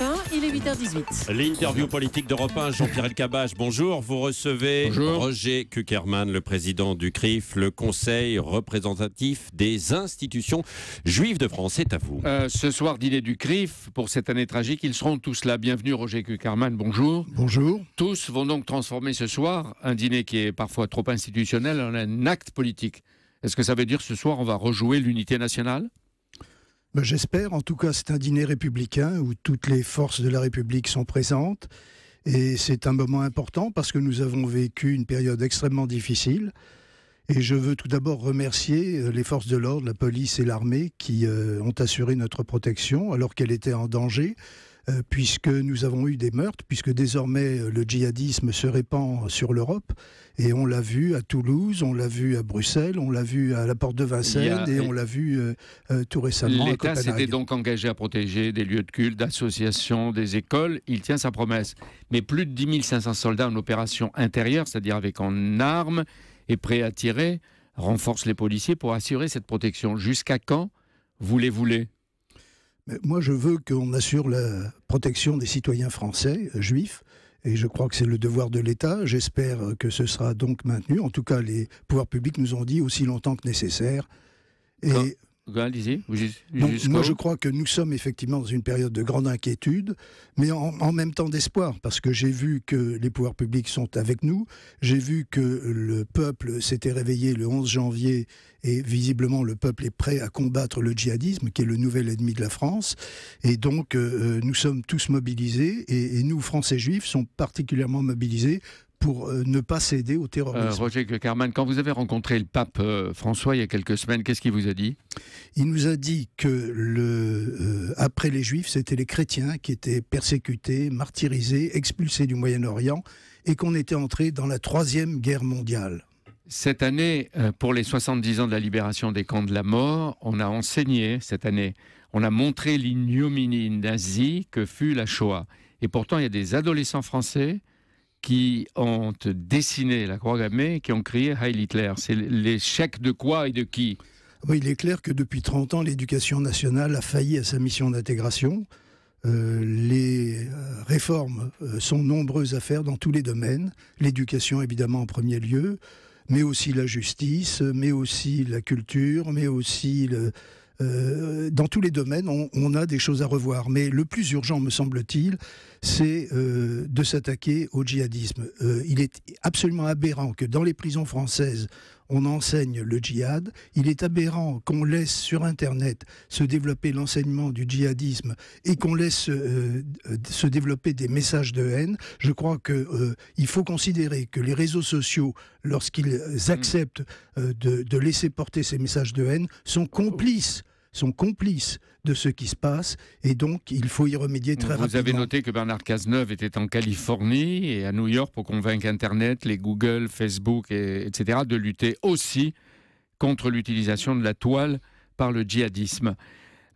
Europe 1, il est 8h18. L'interview politique d'Europe 1, Jean-Pierre Elkabbach, bonjour. Vous recevez Roger Kuckerman, le président du CRIF, le Conseil représentatif des institutions juives de France. C'est à vous. Ce soir, dîner du CRIF, pour cette année tragique, ils seront tous là. Bienvenue Roger Kuckerman, bonjour. Bonjour. Tous vont donc transformer ce soir un dîner qui est parfois trop institutionnel en un acte politique. Est-ce que ça veut dire ce soir on va rejouer l'unité nationale ? J'espère. En tout cas, c'est un dîner républicain où toutes les forces de la République sont présentes. Et c'est un moment important parce que nous avons vécu une période extrêmement difficile. Et je veux tout d'abord remercier les forces de l'ordre, la police et l'armée qui ont assuré notre protection alors qu'elle était en danger. Puisque nous avons eu des meurtres, puisque désormais le djihadisme se répand sur l'Europe. Et on l'a vu à Toulouse, on l'a vu à Bruxelles, on l'a vu à la Porte de Vincennes et on l'a vu tout récemment à L'État Copenhague. s'était donc engagé à protéger des lieux de culte, d'associations, des écoles. Il tient sa promesse. Mais plus de 10 500 soldats en opération intérieure, c'est-à-dire avec en armes et prêts à tirer, renforcent les policiers pour assurer cette protection. Jusqu'à quand voulez-vous-les ? Moi, je veux qu'on assure la protection des citoyens français, juifs, et je crois que c'est le devoir de l'État. J'espère que ce sera donc maintenu. En tout cas, les pouvoirs publics nous ont dit aussi longtemps que nécessaire. Allez-y. Moi, je crois que nous sommes effectivement dans une période de grande inquiétude, mais en même temps d'espoir, parce que j'ai vu que les pouvoirs publics sont avec nous, j'ai vu que le peuple s'était réveillé le 11 janvier, et visiblement le peuple est prêt à combattre le djihadisme, qui est le nouvel ennemi de la France, et donc nous sommes tous mobilisés, et nous, Français juifs, sommes particulièrement mobilisés pour ne pas céder au terrorisme. Roger Kuckerman, quand vous avez rencontré le pape François il y a quelques semaines, qu'est-ce qu'il vous a dit ? Il nous a dit que après les Juifs, c'était les chrétiens qui étaient persécutés, martyrisés, expulsés du Moyen-Orient et qu'on était entré dans la 3e guerre mondiale. Cette année, pour les 70 ans de la libération des camps de la mort, on a enseigné cette année, on a montré l'ignominie nazie que fut la Shoah. Et pourtant, il y a des adolescents français qui ont dessiné la croix gammée, qui ont crié Heil Hitler. C'est l'échec de quoi et de qui ? Oui, il est clair que depuis 30 ans, l'éducation nationale a failli à sa mission d'intégration. Les réformes sont nombreuses à faire dans tous les domaines. L'éducation, évidemment, en premier lieu, mais aussi la justice, mais aussi la culture, mais aussi dans tous les domaines, on a des choses à revoir. Mais le plus urgent, me semble-t-il, c'est de s'attaquer au djihadisme. Il est absolument aberrant que dans les prisons françaises, on enseigne le djihad. Il est aberrant qu'on laisse sur Internet se développer l'enseignement du djihadisme et qu'on laisse se développer des messages de haine. Je crois qu'il faut considérer que les réseaux sociaux, lorsqu'ils acceptent de laisser porter ces messages de haine, sont complices de ce qui se passe, et donc il faut y remédier très rapidement. Vous avez noté que Bernard Cazeneuve était en Californie et à New York pour convaincre Internet, les Google, Facebook, etc., de lutter aussi contre l'utilisation de la toile par le djihadisme.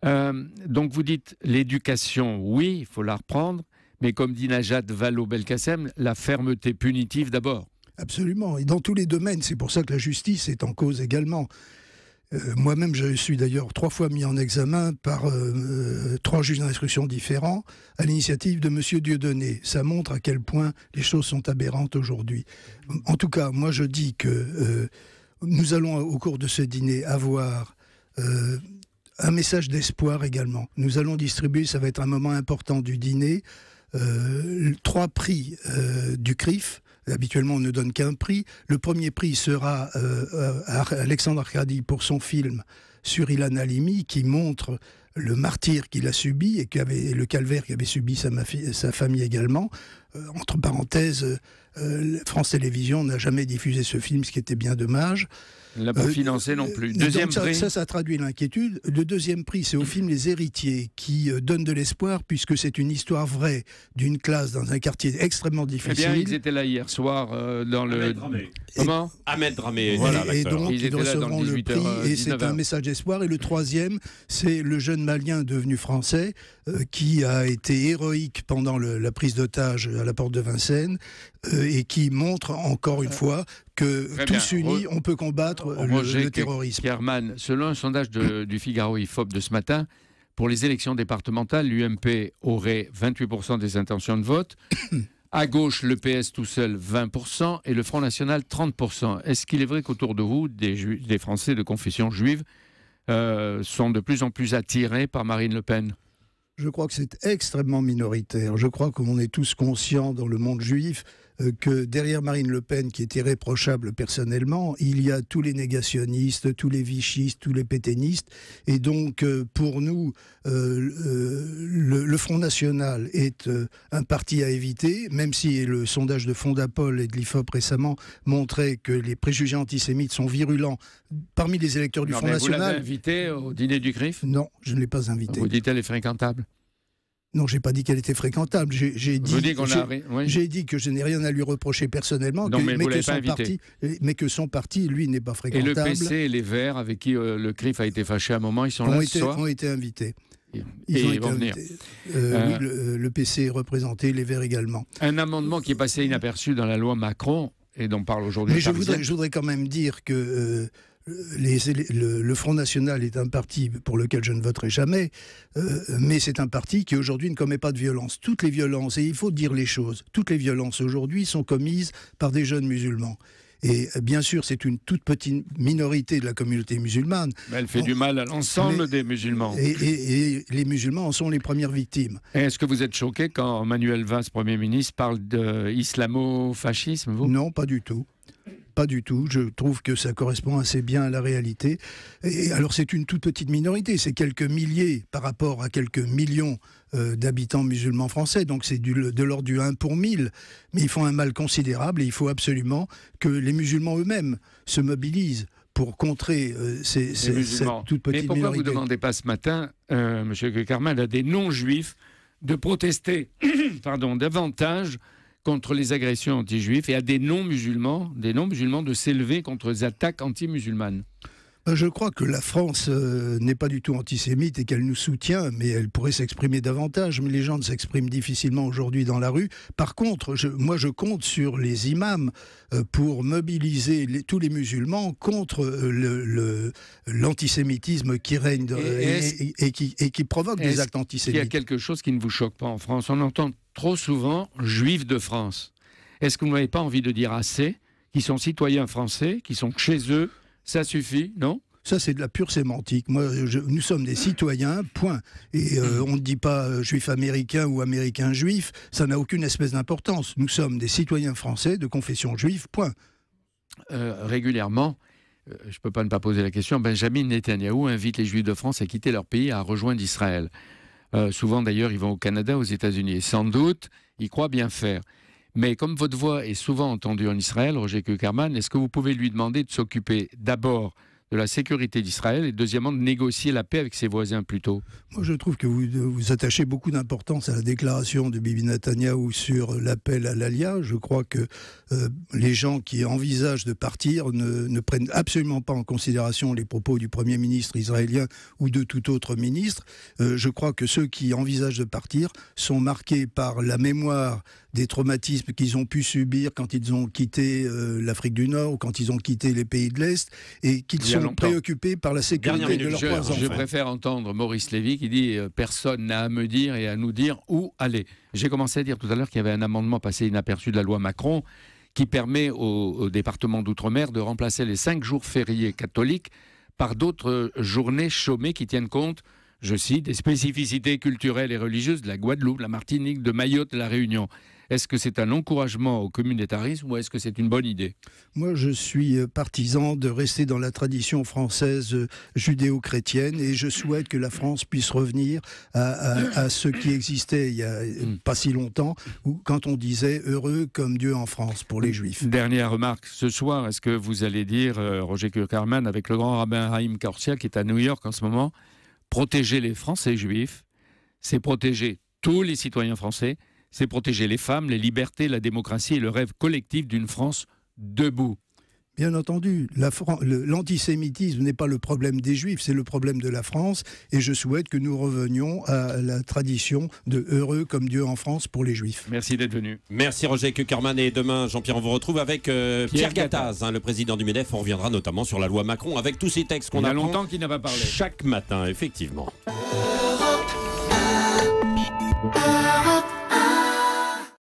Donc vous dites l'éducation, oui, il faut la reprendre, mais comme dit Najat Vallaud-Belkacem, la fermeté punitive d'abord. Absolument, et dans tous les domaines, c'est pour ça que la justice est en cause également. Moi-même, je suis d'ailleurs 3 fois mis en examen par 3 juges d'instruction différents à l'initiative de M. Dieudonné. Ça montre à quel point les choses sont aberrantes aujourd'hui. En tout cas, moi je dis que nous allons au cours de ce dîner avoir un message d'espoir également. Nous allons distribuer, ça va être un moment important du dîner, 3 prix du CRIF. Habituellement, on ne donne qu'un prix. Le premier prix sera à Alexandre Arcadi pour son film sur Ilan Halimi, qui montre le martyre qu'il a subi et le calvaire qu'avait subi sa famille également. Entre parenthèses, France Télévisions n'a jamais diffusé ce film, ce qui était bien dommage. Il n'a pas financé non plus. Deuxième prix. Ça traduit l'inquiétude. Le deuxième prix, c'est au film Les Héritiers, qui donne de l'espoir, puisque c'est une histoire vraie d'une classe dans un quartier extrêmement difficile. Eh bien, ils étaient là hier soir dans le... Comment ? Ahmed Dramé. Voilà, et donc, ils recevront le prix, et c'est un message d'espoir. Et le troisième, c'est le jeune Malien devenu français, qui a été héroïque pendant la prise d'otage à la Porte de Vincennes, et qui montre encore une fois que tous unis, on peut combattre le terrorisme. Kuckerman, selon un sondage du Figaro IFOP de ce matin, pour les élections départementales, l'UMP aurait 28% des intentions de vote. À gauche, le PS tout seul, 20%, et le Front National, 30%. Est-ce qu'il est vrai qu'autour de vous, des Français de confession juive sont de plus en plus attirés par Marine Le Pen ? Je crois que c'est extrêmement minoritaire. Je crois qu'on est tous conscients dans le monde juif que derrière Marine Le Pen, qui est irréprochable personnellement, il y a tous les négationnistes, tous les vichistes, tous les pétainistes. Et donc, pour nous, le Front National est un parti à éviter, même si le sondage de Fondapol et de l'IFOP récemment montrait que les préjugés antisémites sont virulents parmi les électeurs du Front National. Vous l'avez invitée au dîner du CRIF ? Non, je ne l'ai pas invitée. Vous dites qu'elle est fréquentable ? Non, je n'ai pas dit qu'elle était fréquentable. J'ai dit que je n'ai rien à lui reprocher personnellement, mais que son parti, lui, n'est pas fréquentable. Et le PC et les Verts, avec qui le CRIF a été fâché à un moment, ils sont là ce soir ? Ont été invités. Ils vont venir. Oui, le PC est représenté, les Verts également. Un amendement qui est passé inaperçu dans la loi Macron, et dont parle aujourd'hui. Mais je voudrais quand même dire que le Front National est un parti pour lequel je ne voterai jamais, mais c'est un parti qui aujourd'hui ne commet pas de violence. Toutes les violences, et il faut dire les choses, toutes les violences aujourd'hui sont commises par des jeunes musulmans. Et bien sûr, c'est une toute petite minorité de la communauté musulmane. Mais elle fait du mal à l'ensemble des musulmans. Et les musulmans en sont les premières victimes. Est-ce que vous êtes choqué quand Manuel Valls, Premier ministre, parle d'islamo-fascisme, vous ? Non, pas du tout. Pas du tout. Je trouve que ça correspond assez bien à la réalité. Et alors, c'est une toute petite minorité. C'est quelques milliers par rapport à quelques millions d'habitants musulmans français. Donc, c'est de l'ordre du 1 pour 1000. Mais ils font un mal considérable et il faut absolument que les musulmans eux-mêmes se mobilisent pour contrer cette toute petite minorité. Mais pourquoi vous ne demandez pas ce matin, M. Cukierman, à des non-juifs de protester davantage contre les agressions anti-juifs et à des non-musulmans de s'élever contre les attaques anti-musulmanes? Je crois que la France n'est pas du tout antisémite et qu'elle nous soutient, mais elle pourrait s'exprimer davantage. Mais les gens s'expriment difficilement aujourd'hui dans la rue. Par contre, moi je compte sur les imams pour mobiliser tous les musulmans contre l'antisémitisme qui règne et qui provoque des actes antisémites. Il y a quelque chose qui ne vous choque pas en France. On entend trop souvent « juifs de France ». Est-ce que vous n'avez pas envie de dire assez qui sont citoyens français, qui sont chez eux? Ça suffit, non? Ça, c'est de la pure sémantique. Moi, nous sommes des citoyens, point. Et on ne dit pas juif américain ou américain juif, ça n'a aucune espèce d'importance. Nous sommes des citoyens français de confession juive, point. Régulièrement, je ne peux pas ne pas poser la question, Benjamin Netanyahou invite les juifs de France à quitter leur pays, à rejoindre Israël. Souvent, d'ailleurs, ils vont au Canada, aux États-Unis. Et sans doute, ils croient bien faire. Mais comme votre voix est souvent entendue en Israël, Roger Cukierman, est-ce que vous pouvez lui demander de s'occuper d'abord de la sécurité d'Israël et deuxièmement de négocier la paix avec ses voisins plus tôt? Moi, je trouve que vous attachez beaucoup d'importance à la déclaration de Bibi Netanyahou sur l'appel à l'Alia. Je crois que les gens qui envisagent de partir ne prennent absolument pas en considération les propos du Premier ministre israélien ou de tout autre ministre. Je crois que ceux qui envisagent de partir sont marqués par la mémoire des traumatismes qu'ils ont pu subir quand ils ont quitté l'Afrique du Nord ou quand ils ont quitté les pays de l'Est et qu'ils sont préoccupés par la sécurité de leurs propres enfants. Je préfère entendre Maurice Lévy qui dit « personne n'a à me dire et à nous dire où aller ». J'ai commencé à dire tout à l'heure qu'il y avait un amendement passé inaperçu de la loi Macron qui permet aux départements d'outre-mer de remplacer les 5 jours fériés catholiques par d'autres journées chômées qui tiennent compte, je cite, des spécificités culturelles et religieuses de la Guadeloupe, de la Martinique, de Mayotte, de la Réunion. Est-ce que c'est un encouragement au communautarisme ou est-ce que c'est une bonne idée? Moi, je suis partisan de rester dans la tradition française judéo-chrétienne et je souhaite que la France puisse revenir à ce qui existait il n'y a pas si longtemps, où, quand on disait « heureux comme Dieu en France » pour les Juifs. Dernière remarque, ce soir, est-ce que vous allez dire, Roger Cukierman, avec le grand rabbin Haïm Korsia qui est à New York en ce moment, protéger les Français juifs, c'est protéger tous les citoyens français, c'est protéger les femmes, les libertés, la démocratie et le rêve collectif d'une France debout. Bien entendu, l'antisémitisme n'est pas le problème des Juifs, c'est le problème de la France. Et je souhaite que nous revenions à la tradition de « heureux comme Dieu en France » pour les Juifs. Merci d'être venu. Merci Roger Cukierman. Et demain, Jean-Pierre, on vous retrouve avec Pierre Gattaz, le président du MEDEF. On reviendra notamment sur la loi Macron avec tous ces textes qu'on apprend. Il y a longtemps qu'il n'a pas parlé. Chaque matin, effectivement.